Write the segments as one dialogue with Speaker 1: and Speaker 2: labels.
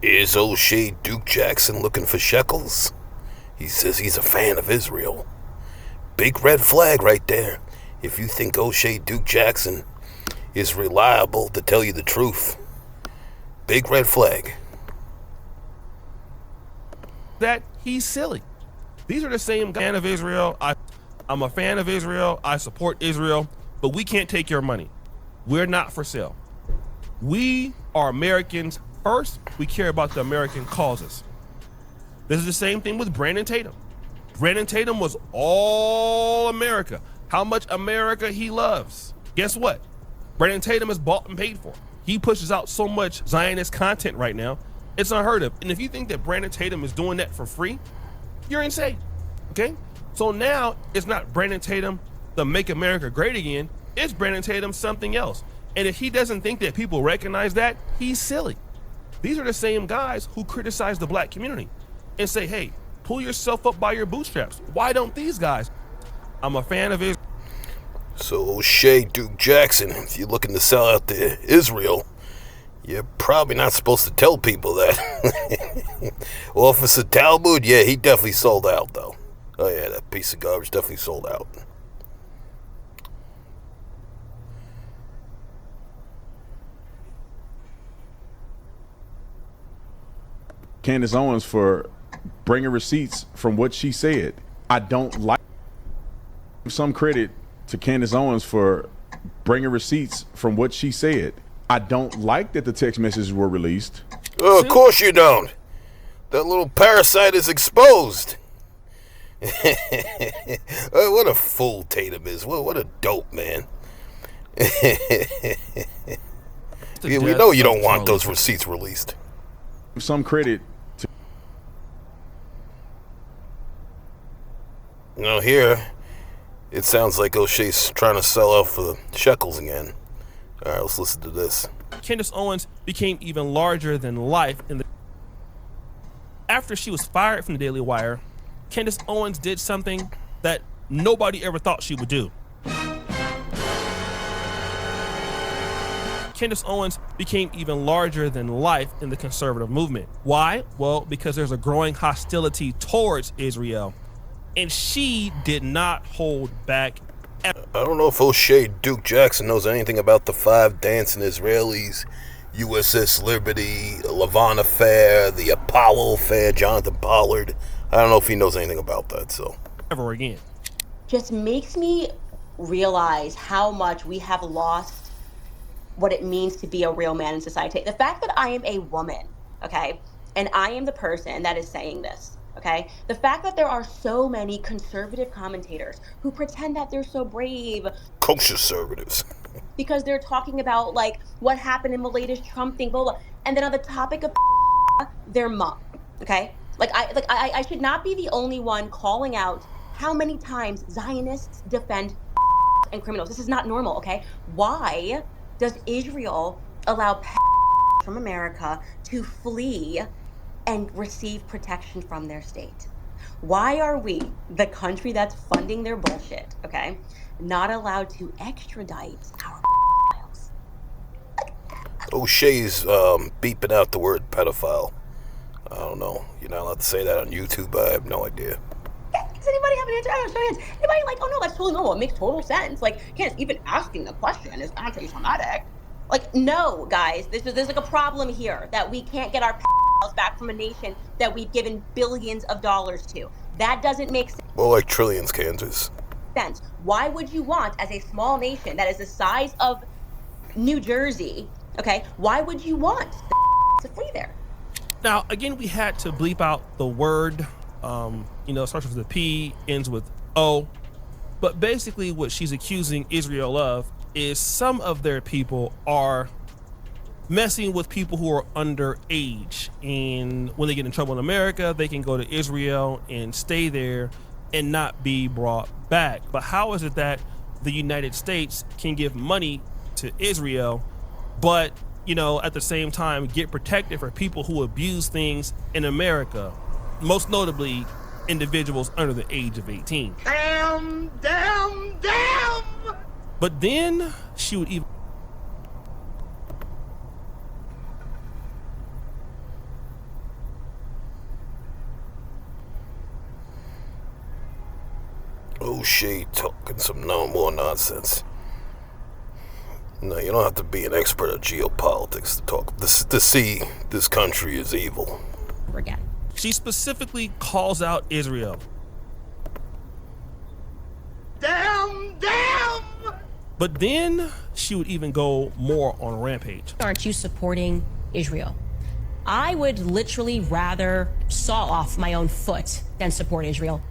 Speaker 1: Is O'Shea Duke Jackson looking for shekels? He says he's a fan of Israel. Big red flag right there. If you think O'Shea Duke Jackson is reliable to tell you the truth. Big red flag.
Speaker 2: That he's silly. These are the same fan of Israel. I'm a fan of Israel. I support Israel, but we can't take your money. We're not for sale. We are Americans first. We care about the American causes. This is the same thing with Brandon Tatum. Brandon Tatum was all America. How much America he loves. Guess what? Brandon Tatum is bought and paid for. He pushes out so much Zionist content right now, it's unheard of. And if you think that Brandon Tatum is doing that for free, you're insane, okay? So now it's not Brandon Tatum, the Make America Great Again, it's Brandon Tatum something else. And if he doesn't think that people recognize that, he's silly. These are the same guys who criticize the black community and say, hey, pull yourself up by your bootstraps. Why don't these guys? I'm a fan of Israel.
Speaker 1: So O'Shea Duke Jackson, if you're looking to sell out to Israel, you're probably not supposed to tell people that. Officer Talbot, yeah, he definitely sold out, though. Oh, yeah, that piece of garbage definitely sold out.
Speaker 3: Candace Owens for bringing receipts from what she said. I don't like some credit to Candace Owens for bringing receipts from what she said. I don't like that the text messages were released.
Speaker 1: Oh, of course you don't. That little parasite is exposed. What a fool Tatum is. What a dope, man. Yeah, we know you don't want those receipts released.
Speaker 3: Some credit to...
Speaker 1: Here, it sounds like O'Shea's trying to sell out for the shekels again. All right, let's listen to this.
Speaker 2: Candace Owens became even larger than life after she was fired from the Daily Wire. Candace Owens did something that nobody ever thought she would do. Candace Owens became even larger than life in the conservative movement. Why? Well, because there's a growing hostility towards Israel, and she did not hold back.
Speaker 1: I don't know if O'Shea Duke Jackson knows anything about the 5 dancing Israelis, USS Liberty, Levant Affair, the Apollo Affair, Jonathan Pollard. I don't know if he knows anything about that, so.
Speaker 2: Ever again.
Speaker 4: Just makes me realize how much we have lost what it means to be a real man in society. The fact that I am a woman, okay, and I am the person that is saying this, okay? The fact that there are so many conservative commentators who pretend that they're so brave.
Speaker 1: Conservatives.
Speaker 4: Because they're talking about, like, what happened in the latest Trump thing, blah, blah. And then on the topic of their mom, okay? I should not be the only one calling out how many times Zionists defend and criminals. This is not normal, okay? Why does Israel allow from America to flee and receive protection from their state? Why are we, the country that's funding their bullshit, okay, not allowed to extradite our pedophiles?
Speaker 1: O'Shea's beeping out the word pedophile. I don't know. You're not allowed to say that on YouTube. I have no idea.
Speaker 4: Does anybody have an answer? I don't know, show your hands. Anybody like, oh no, that's totally normal. It makes total sense. Like, can't even asking the question is anti-Semitic. Like, no, guys, there's like a problem here that we can't get our pedophiles back from a nation that we've given billions of dollars to. That doesn't make sense.
Speaker 1: More like trillions, Kansas.
Speaker 4: Why would you want, as a small nation that is the size of New Jersey, okay, why would you want to flee there?
Speaker 2: Now, again, we had to bleep out the word, starts with a P, ends with O. But basically what she's accusing Israel of is some of their people are messing with people who are underage. And when they get in trouble in America, they can go to Israel and stay there and not be brought back. But how is it that the United States can give money to Israel, but at the same time get protected for people who abuse things in America, most notably individuals under the age of 18.
Speaker 5: Damn!
Speaker 2: But then she would even
Speaker 1: O'Shea talking some no more nonsense. No, you don't have to be an expert at geopolitics to talk to see this country is evil.
Speaker 4: Again.
Speaker 2: She specifically calls out Israel.
Speaker 5: Damn!
Speaker 2: But then she would even go more on a rampage.
Speaker 6: Aren't you supporting Israel? I would literally rather saw off my own foot than support Israel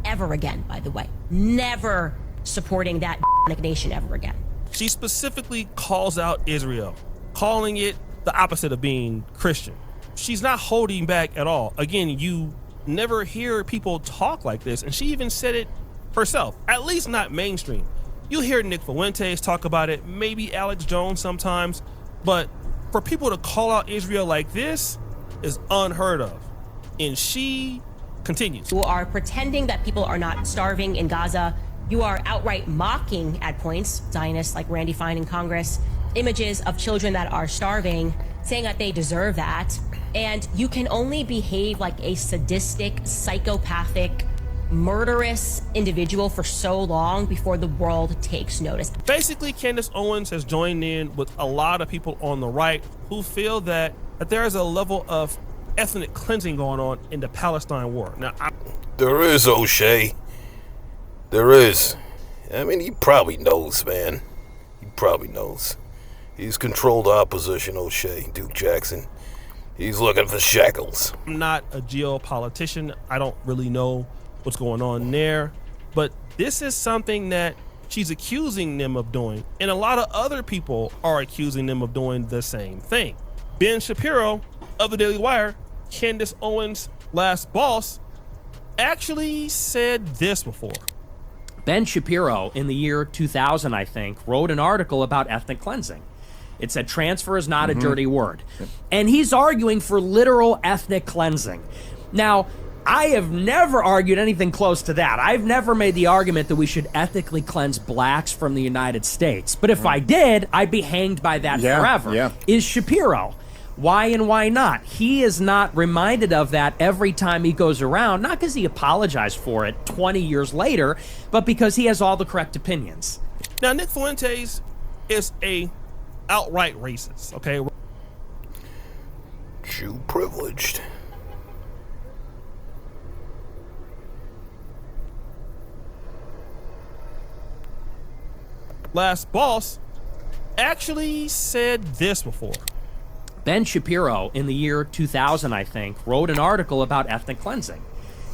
Speaker 6: ever again, by the way. Never supporting that nation ever again.
Speaker 2: She specifically calls out Israel, calling it the opposite of being Christian. She's not holding back at all. Again, you never hear people talk like this, and she even said it herself, at least not mainstream. You hear Nick Fuentes talk about it, maybe Alex Jones sometimes, but for people to call out Israel like this is unheard of. And she continues.
Speaker 6: You are pretending that people are not starving in Gaza. You are outright mocking at points, Zionists like Randy Fine in Congress, images of children that are starving, saying that they deserve that. And you can only behave like a sadistic, psychopathic, murderous individual for so long before the world takes notice.
Speaker 2: Basically, Candace Owens has joined in with a lot of people on the right who feel that there is a level of ethnic cleansing going on in the Palestine war. Now,
Speaker 1: There is, O'Shea. There is. I mean, he probably knows, man. He probably knows. He's controlled opposition, O'Shea, Duke Jackson. He's looking for shekels.
Speaker 2: I'm not a geopolitician. I don't really know what's going on there, but this is something that she's accusing them of doing, and a lot of other people are accusing them of doing the same thing. Ben Shapiro of the Daily Wire, Candace Owens' last boss, actually said this before.
Speaker 7: Ben Shapiro, in the year 2000, I think, wrote an article about ethnic cleansing. It said transfer is not a dirty word. And he's arguing for literal ethnic cleansing. Now, I have never argued anything close to that. I've never made the argument that we should ethically cleanse blacks from the United States. But if I did, I'd be hanged by that forever.
Speaker 3: Yeah.
Speaker 7: Is Shapiro. Why and why not? He is not reminded of that every time he goes around, not because he apologized for it 20 years later, but because he has all the correct opinions.
Speaker 2: Now, Nick Fuentes is a outright racist, okay?
Speaker 1: Jew privileged.
Speaker 2: Last boss actually said this before.
Speaker 7: Ben Shapiro, in the year 2000, I think, wrote an article about ethnic cleansing.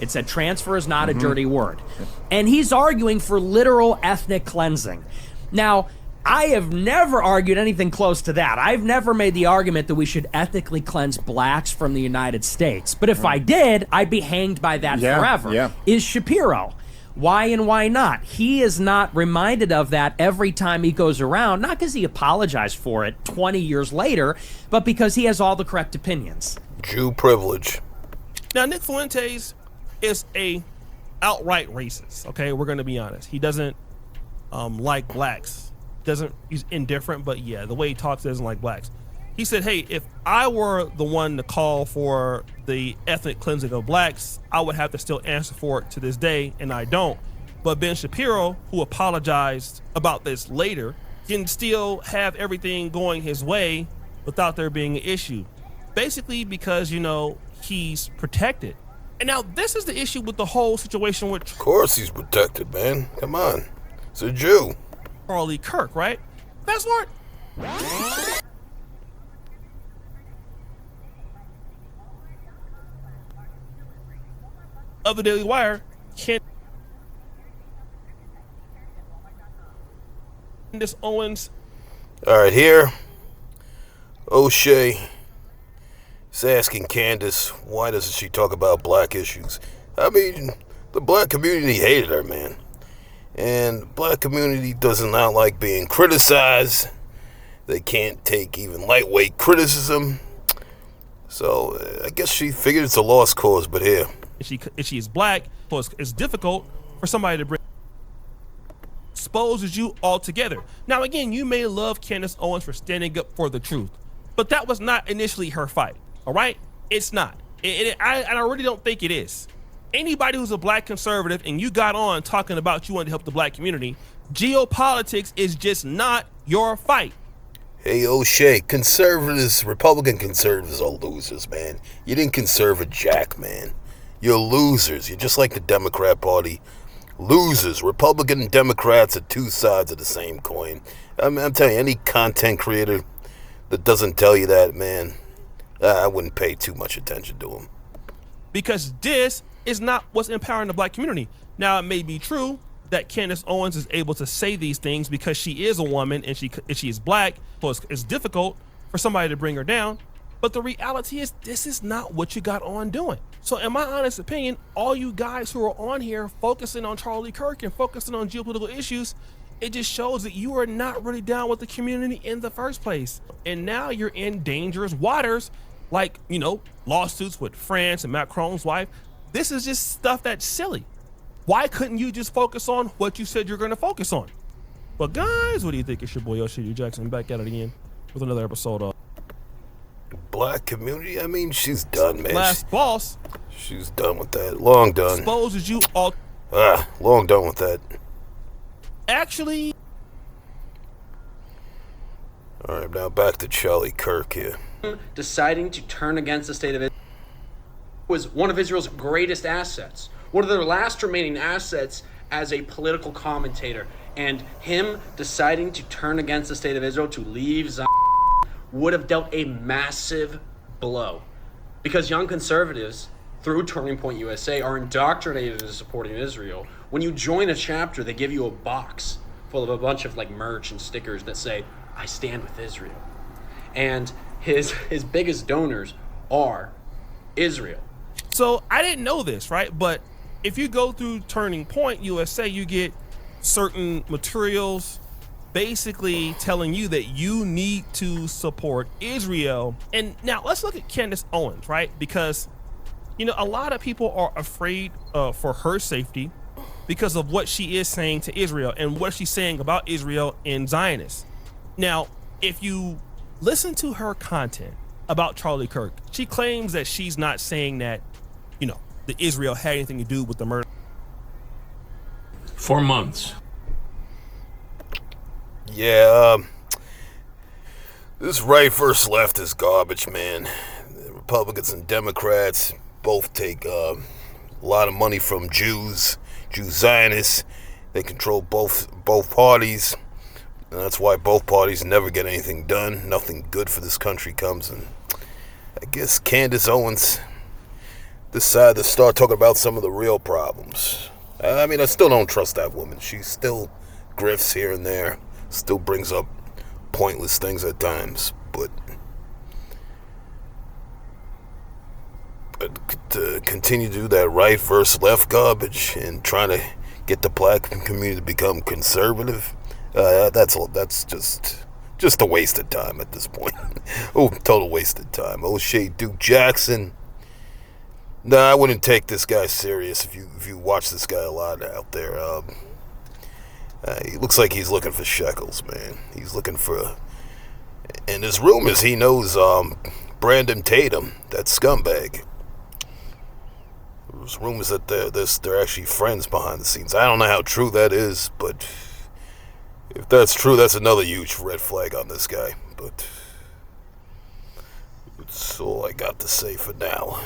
Speaker 7: It said transfer is not a dirty word. And he's arguing for literal ethnic cleansing. Now, I have never argued anything close to that. I've never made the argument that we should ethically cleanse blacks from the United States. But if I did, I'd be hanged by that forever. Is Shapiro. Why and why not? He is not reminded of that every time he goes around, not because he apologized for it 20 years later, but because he has all the correct opinions.
Speaker 1: Jew privilege.
Speaker 2: Now, Nick Fuentes is a outright racist, okay? We're going to be honest. He doesn't like blacks. He's indifferent, but yeah, the way he talks doesn't like blacks. He said, hey, if I were the one to call for the ethnic cleansing of blacks, I would have to still answer for it to this day, and I don't. But Ben Shapiro, who apologized about this later, can still have everything going his way without there being an issue. Basically because, you know, he's protected. And now this is the issue with the whole situation with
Speaker 1: Of course he's protected, man. Come on. It's a Jew.
Speaker 2: Charlie Kirk, right? Fast forward. Of the Daily Wire, Candace Owens.
Speaker 1: All right, here, O'Shea is asking Candace, why doesn't she talk about black issues? I mean, the black community hated her, man. And the black community does not like being criticized. They can't take even lightweight criticism. So I guess she figured it's a lost cause, but here.
Speaker 2: If she is black, so it's difficult for somebody to bring exposes you altogether. Now, again, you may love Candace Owens for standing up for the truth, but that was not initially her fight. All right, it's not. And I really don't think it is. anybody who's a black conservative and you got on talking about you want to help the black community, geopolitics is just not your fight.
Speaker 1: Hey, O'Shea, conservatives, Republican conservatives are losers, man. You didn't conserve a jack, man. You're losers. You're just like the Democrat Party. Losers. Republican and Democrats are two sides of the same coin. I'm telling you, any content creator that doesn't tell you that, man, I wouldn't pay too much attention to them.
Speaker 2: Because this is not what's empowering the black community. Now, it may be true that Candace Owens is able to say these things because she is a woman and she is black, so it's difficult for somebody to bring her down. But the reality is, this is not what you got on doing. So in my honest opinion, all you guys who are on here focusing on Charlie Kirk and focusing on geopolitical issues, it just shows that you are not really down with the community in the first place. And now you're in dangerous waters, like, you know, lawsuits with France and Macron's wife. This is just stuff that's silly. Why couldn't you just focus on what you said you're going to focus on? But guys, what do you think? It's your boy O'Shea Duke Jackson back at it again with another episode of
Speaker 1: Black community? I mean, she's done, man.
Speaker 2: Last Boss.
Speaker 1: She's done with that. Long done.
Speaker 2: Exposes you all.
Speaker 1: Long done with that.
Speaker 2: Actually.
Speaker 1: All right, now back to Charlie Kirk here.
Speaker 8: Deciding to turn against the state of Israel was one of Israel's greatest assets, one of their last remaining assets as a political commentator. And him deciding to turn against the state of Israel, to leave Zion, would have dealt a massive blow. Because young conservatives, through Turning Point USA, are indoctrinated into supporting Israel. When you join a chapter, they give you a box full of a bunch of like merch and stickers that say, "I stand with Israel." And his biggest donors are Israel.
Speaker 2: So I didn't know this, right? But if you go through Turning Point USA, you get certain materials basically telling you that you need to support Israel. And now let's look at Candace Owens, right? Because, you know, a lot of people are afraid for her safety because of what she is saying to Israel and what she's saying about Israel and Zionists. Now, if you listen to her content about Charlie Kirk, she claims that she's not saying that, you know, the Israel had anything to do with the murder.
Speaker 9: 4 months.
Speaker 1: Yeah, this right versus left is garbage, man. The Republicans and Democrats both take a lot of money from Jews, Zionists. They control both parties, and that's why both parties never get anything done. Nothing good for this country comes, and I guess Candace Owens decided to start talking about some of the real problems. I mean, I still don't trust that woman. She still grifts here and there, still brings up pointless things at times, but to continue to do that right versus left garbage and trying to get the black community to become conservative, that's just a waste of time at this point. Oh, total waste of time. O'Shea Duke Jackson. Nah, I wouldn't take this guy serious if you watch this guy a lot out there. He looks like he's looking for shekels, man. He's looking for... And there's rumors he knows Brandon Tatum, that scumbag. There's rumors that they're actually friends behind the scenes. I don't know how true that is, but if that's true, that's another huge red flag on this guy. But that's all I got to say for now.